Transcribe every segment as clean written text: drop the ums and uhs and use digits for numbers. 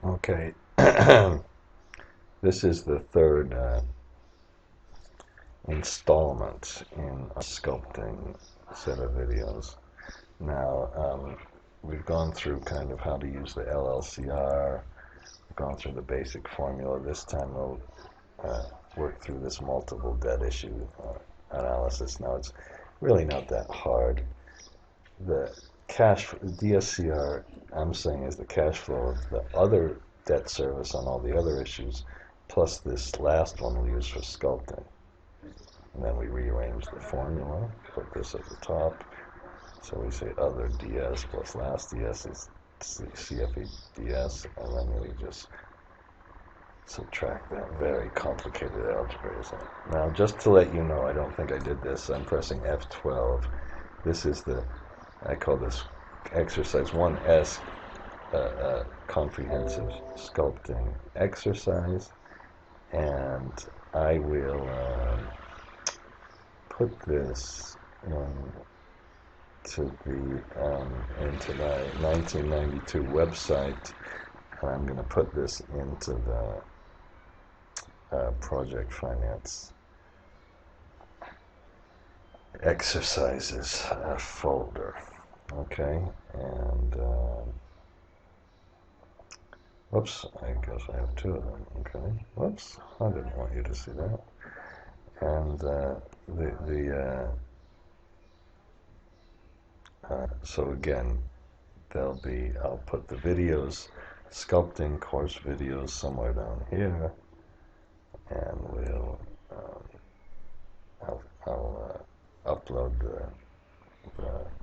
Okay, this is the third installment in a sculpting set of videos. Now, we've gone through kind of how to use the LLCR, we've gone through the basic formula. This time we'll work through this multiple debt issue analysis. Now, it's really not that hard. The DSCR, I'm saying, is the cash flow of the other debt service on all the other issues, plus this last one we use for sculpting. And then we rearrange the formula, put this at the top. So we say other DS plus last DS is CFADS, and then we just subtract that very complicated algebra. Now, just to let you know, I don't think I did this. I'm pressing F12. This is I call this exercise 1S, comprehensive sculpting exercise, and I will put this into my 1992 website, and I'm going to put this into the project finance exercises folder. Okay, and whoops, I guess I have two of them. Okay, whoops, I didn't want you to see that. And so again, I'll put the videos, sculpting course videos, somewhere down here, and I'll upload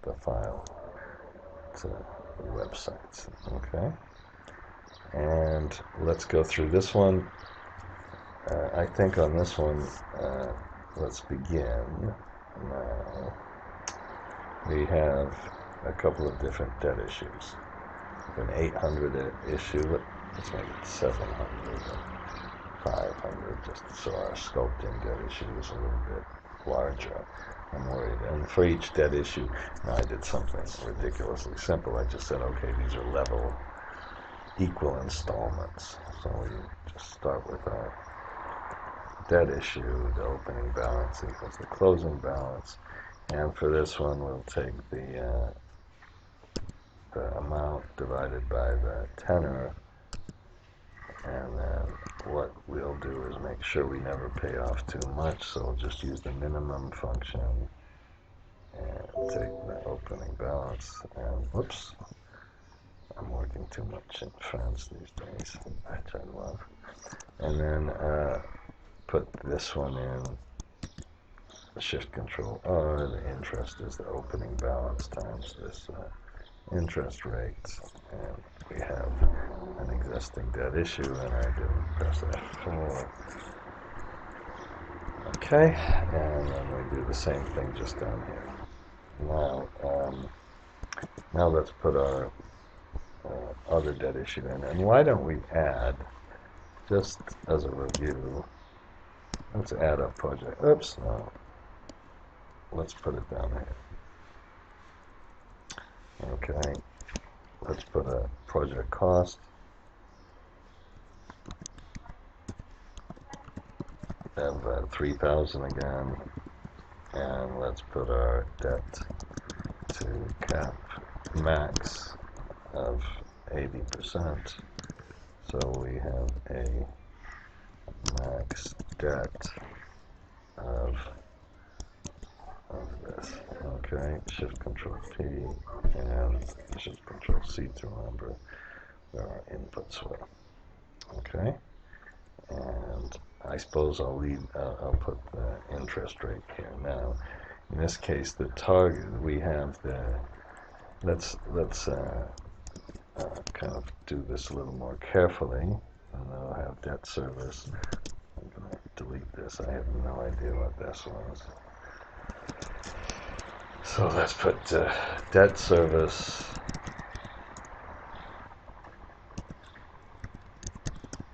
the file to the websites. Okay, and let's go through this one. I think on this one, let's begin now. We have a couple of different debt issues. An 800 issue, let's make it 700 and 500, just so our sculpting debt issue is a little bit larger. I'm worried. And for each debt issue, now I did something ridiculously simple. I just said, okay, these are level, equal installments. So we just start with our debt issue. The opening balance equals the closing balance. And for this one, we'll take the amount divided by the tenor, and then what we'll do is make sure we never pay off too much, so we'll just use the minimum function and take the opening balance. And whoops, I'm working too much in France these days, which I love. And then put this one in Shift Control R. The interest is the opening balance times this interest rate, and we have an existing debt issue, and I didn't press F4. Okay, and then we do the same thing just down here. Now let's put our other debt issue in, and why don't we add, just as a review, let's add a project. Oops, no. Let's put it down here. Okay, let's put a project cost. Have 3,000 again, and let's put our debt to cap max of 80%. So we have a max debt of this. Okay, Shift Control P and Shift Control C to remember where our inputs were. Okay, and I suppose I'll put the interest rate here. Now, in this case, the target, we have let's kind of do this a little more carefully, and I'll have debt service. I'm going to delete this. I have no idea what this was. So let's put debt service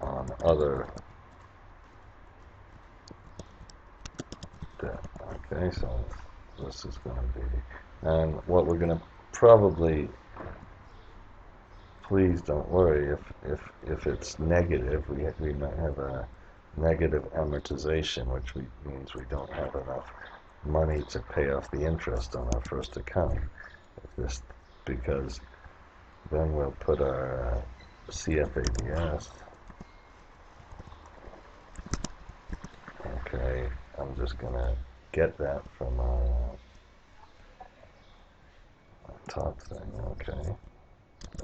on other debt. Okay, so this is going to be, and what we're going to probably please don't worry if it's negative. We might have a negative amortization, which means we don't have enough money to pay off the interest on our first account. Because then we'll put our CFADS. Okay, I'm just gonna get that from our top thing. Okay.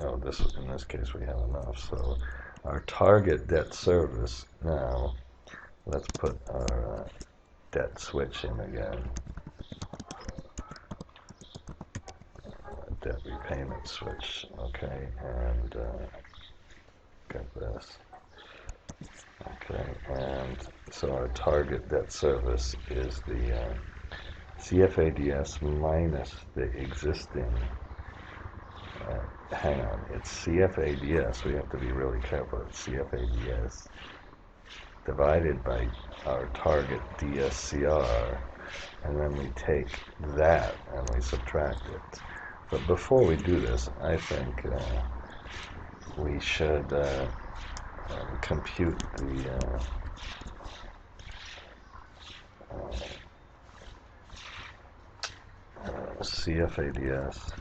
Oh, in this case we have enough. So our target debt service now. Let's put our debt switch in again. Debt repayment switch. Okay, and get this. Okay, and so our target debt service is the CFADS minus the existing. Hang on, it's CFADS. We have to be really careful. It's CFADS divided by our target DSCR, and then we take that and we subtract it. But before we do this, I think we should compute the CFADS,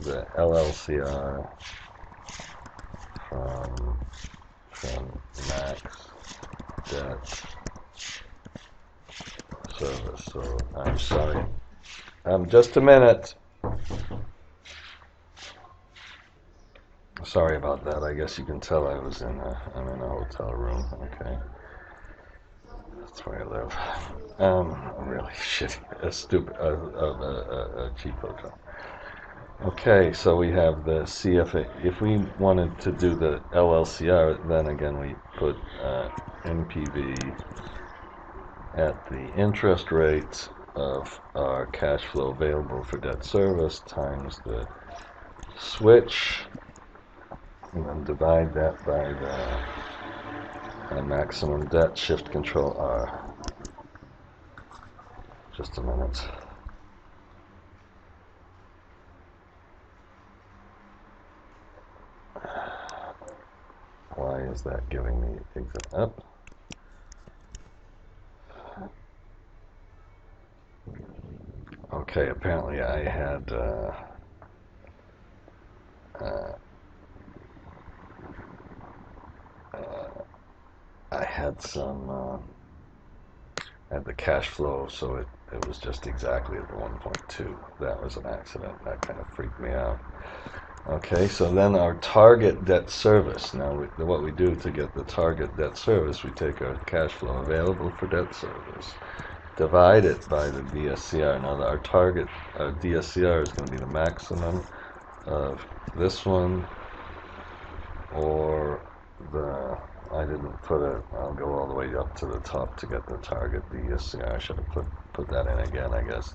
the LLCR from max debt service. So I'm sorry. Just a minute. Sorry about that. I guess you can tell I'm in a hotel room. Okay. That's where I live. Really shitty, a cheap hotel. Okay, so we have the CFA. If we wanted to do the LLCR, then again we put NPV at the interest rate of our cash flow available for debt service times the switch, and then divide that by the maximum debt, shift control R. Just a minute. Why is that giving me exit up? Okay, apparently I had had the cash flow, so it was just exactly at the 1.2. That was an accident. That kind of freaked me out. Okay, so then our target debt service. Now, what we do to get the target debt service, we take our cash flow available for debt service, divide it by the DSCR. Now, our DSCR is going to be the maximum of this one, or I didn't put it. I'll go all the way up to the top to get the target DSCR. I should have put that in again, I guess.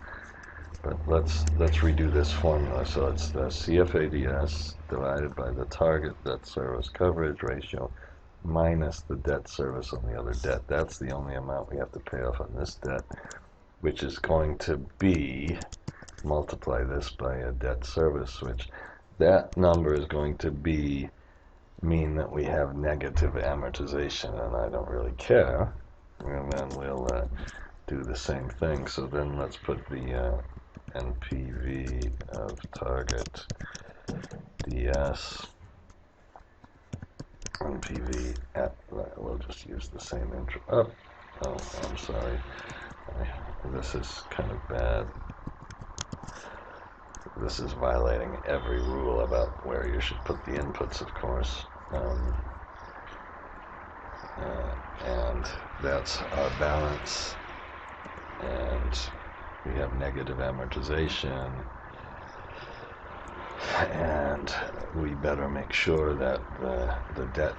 But let's redo this formula. So it's the CFADS divided by the target debt service coverage ratio minus the debt service on the other debt. That's the only amount we have to pay off on this debt, which is going to be, multiply this by a debt service, which that number is going to mean that we have negative amortization, and I don't really care. And then we'll do the same thing. So then let's put the NPV of target DS NPV at, we'll just use the same intro. Oh, I'm sorry. This is kind of bad. This is violating every rule about where you should put the inputs, of course. And that's our balance. And we have negative amortization. And we better make sure that the debt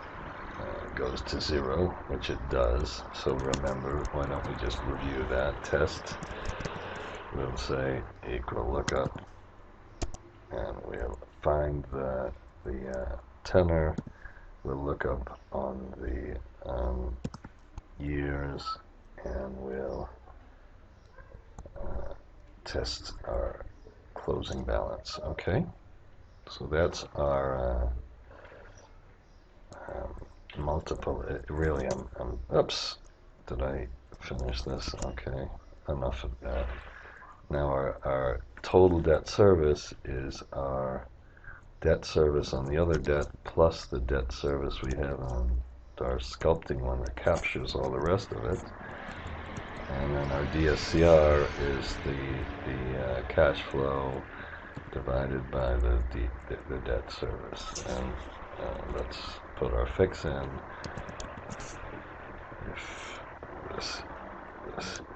goes to zero, which it does. So remember, why don't we just review that test? We'll say equal lookup, and we'll find the tenor. We'll look up on the years, and we'll test our closing balance. Okay, so that's our multiple. Really, oops, did I finish this? Okay, enough of that. Now our total debt service is our debt service on the other debt plus the debt service we have on our sculpting one that captures all the rest of it. And then our DSCR is the cash flow divided by the debt service. And let's put our fix in. If this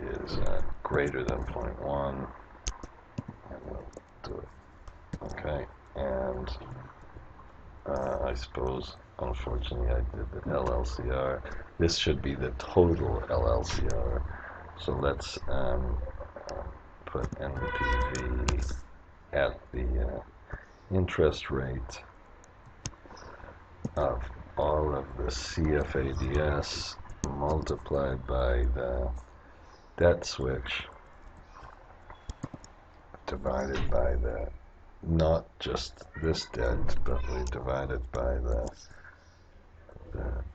is greater than 0.1, and we'll do it. Okay, and I suppose, unfortunately, I did the LLCR. This should be the total LLCR. So let's put NPV at the interest rate of all of the CFADS multiplied by the debt switch divided by the, not just this debt, but we divide it by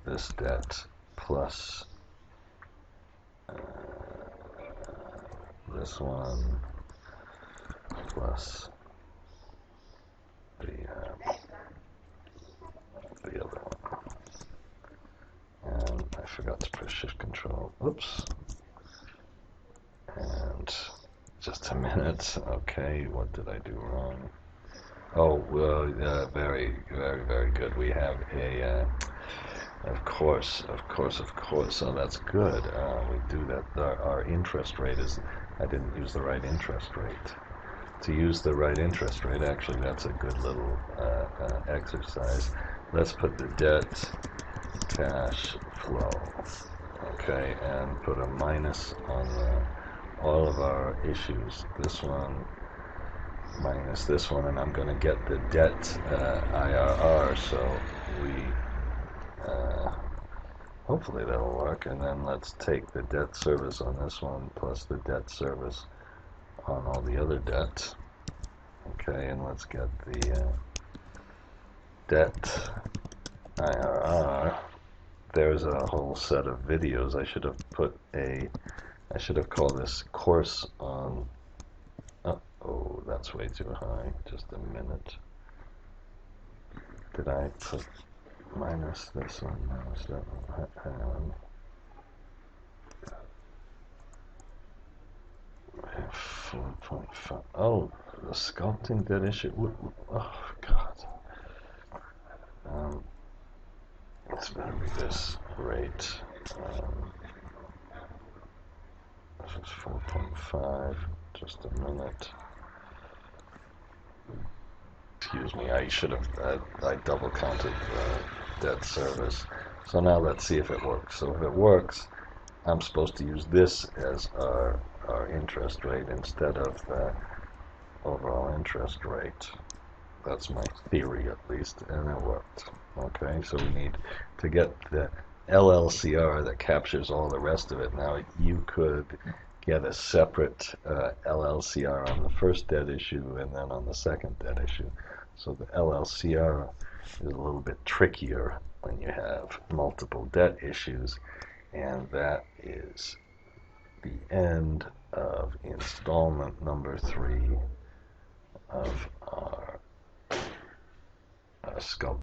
this debt plus this one plus the other one. And I forgot to press shift control. Oops. And just a minute. Okay, what did I do wrong? Oh, well, very, very, very good. We have a, of course. So that's good. We do that. Our interest rate is, I didn't use the right interest rate. To use the right interest rate, actually, that's a good little exercise. Let's put the debt cash flow, okay, and put a minus on all of our issues. This one minus this one, and I'm going to get the debt IRR, so we hopefully that'll work. And then let's take the debt service on this one plus the debt service on all the other debts. Okay, and let's get the debt IRR. There's a whole set of videos. I should have called this course on, oh, that's way too high. Just a minute. Did I put minus this one, minus that one? 4.5. Oh, the sculpting debt issue. Oh, God. It's going to be this rate. This is 4.5. Just a minute. Excuse me, I should have, I double counted debt service. So now let's see if it works. So if it works, I'm supposed to use this as our interest rate instead of the overall interest rate. That's my theory, at least, and it worked. Okay, so we need to get the LLCR that captures all the rest of it. Now, you could get a separate LLCR on the first debt issue and then on the second debt issue. So the LLCR is a little bit trickier when you have multiple debt issues, and that is the end of installment number 3 of our sculpt.